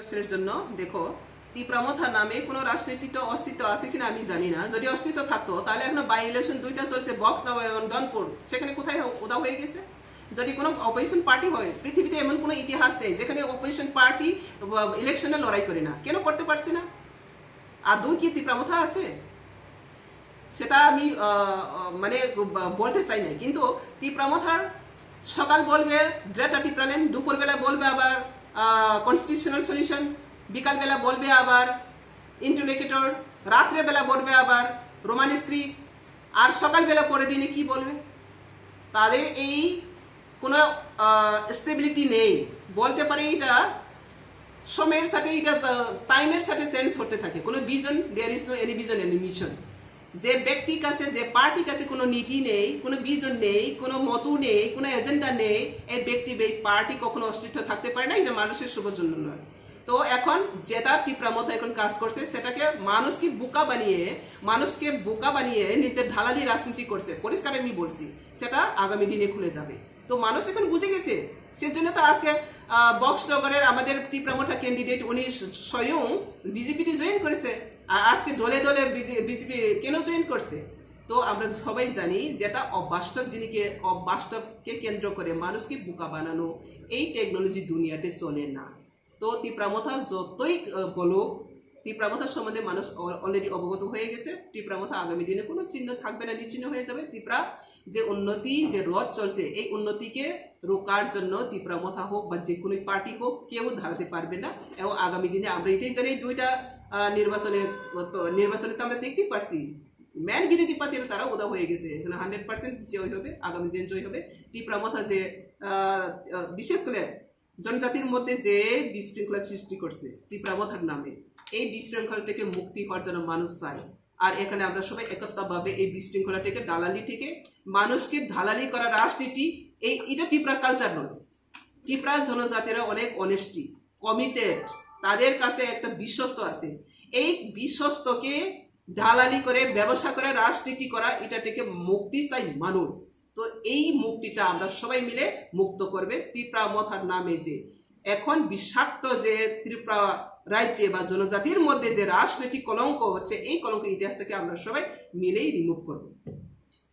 প্রশ্নের জন্য দেখো, তীব্রামথা নামে কোনো রাজনীতির অস্তিত্ব আছে কিনা আমি জানি না। যদি অস্তিত্ব থাকতো তাহলে এখন বাই ইলেকশন দুইটা চলছে, বক্স দনপুর, সেখানে কোথায় উদাও হয়ে গেছে। যদি কোনো অপোজিশন পার্টি হয়, পৃথিবীতে এমন কোনো ইতিহাস নেই যেখানে অপোজিশন পার্টি ইলেকশনে লড়াই করে না, কেন করতে পারছে না? আদৌ কি তীব্রামথা আছে সেটা আমি মানে বলতে চাই না, কিন্তু তীব্রামথার সকাল বলবে গ্রেটা টিপ্রালেন, দুপুরবেলা বলবে আবার কনস্টিটিউশনাল সলিউশন, বিকালবেলা বলবে আবার ইন্টারনেকেটর, রাত্রেবেলা বলবে আবার রোমান স্ত্রী, আর সকালবেলা পরের দিনে কি বলবে? তাদের এই কোনো স্টেবিলিটি নেই। বলতে পারে এটা সময়ের সাথে, এটা টাইমের সাথে চেঞ্জ হতে থাকে। কোনো vision, there is no any vision any mission. যে ব্যক্তির কাছে, যে পার্টির কাছে কোনো নীতি নেই, কোনো ভিজন নেই, কোনো মতো নেই, কোনো এজেন্ডা নেই, এই ব্যক্তি পার্টি কখনো অস্তিত্ব থাকতে পারে না। এটা মানুষের শুভর জন্য নয়। তো এখন যেটা তীব্রামথা এখন কাজ করছে, সেটাকে মানুষকে বোকা বানিয়ে নিজের ঢালালি রাজনীতি করছে। পরিষ্কার আমি বলছি, সেটা আগামী দিনে খুলে যাবে। তো মানুষ এখন বুঝে গেছে, সেজন্য তো আজকে বক্সনগরের আমাদের তীব্রামথা ক্যান্ডিডেট উনি স্বয়ং বিজেপিতে জয়েন করেছে। আর আজকে দলে দলে বিজেপি কেন জয়েন করছে? তো আমরা সবাই জানি যেটা অবাস্তবকে কেন্দ্র করে মানুষকে বোকা বানানো, এই টেকনোলজি দুনিয়াতে চলে না। তো তীব্রামথা যতই বলুক, তীব্রামথার সম্বন্ধে মানুষ অলরেডি অবগত হয়ে গেছে। তীব্রামথা আগামী দিনে কোনো চিহ্ন থাকবে না, নিশ্চিহ্ন হয়ে যাবে। তীব্রা যে উন্নতি, যে রথ চলছে, এই উন্নতিকে রোকার জন্য তীব্রামথা হোক বা যে কোনো পার্টি হোক, কেউ দাঁড়াতে পারবে না। এবং আগামী দিনে আমরা এটাই জানি, দুইটা নির্বাচনে তো আমরা দেখতেই পারছি, ম্যান বিরোধী পার্টিরা তারা উদা হয়ে গেছে। এখানে 100% জয় হবে, আগামী দিন জয় হবে। তীব্রামথা যে বিশেষ করে জনজাতির মধ্যে যে বিশৃঙ্খলা সৃষ্টি করছে তীব্রামথার নামে, এই বিশৃঙ্খলা থেকে মুক্তি হওয়ার জন্য মানুষ চায়। আর এখানে আমরা সবাই একত্রভাবে এই বিশৃঙ্খলা থেকে, দালালি থেকে, মানুষকে দালালি করা রাজনীতি, এটা তীব্রা কালচার নয়। তীব্রা জনজাতিরা অনেক অনেস্টি, কমিটেড, তাদের কাছে একটা বিশ্বস্ত আছে। এই বিশ্বস্তকে দালালি করে, ব্যবসা করে, রাজনীতি করা, এটা থেকে মুক্তি চাই মানুষ। তো এই মুক্তিটা আমরা সবাই মিলে মুক্ত করবে। তীব্রামথার নামে যে এখন বিষাক্ত যে ত্রিপুরা রাজ্যে বা জনজাতির মধ্যে যে রাজনৈতিক কলঙ্ক হচ্ছে, এই কলঙ্ক ইতিহাস থেকে আমরা সবাই মিলেই রিমুভ করব।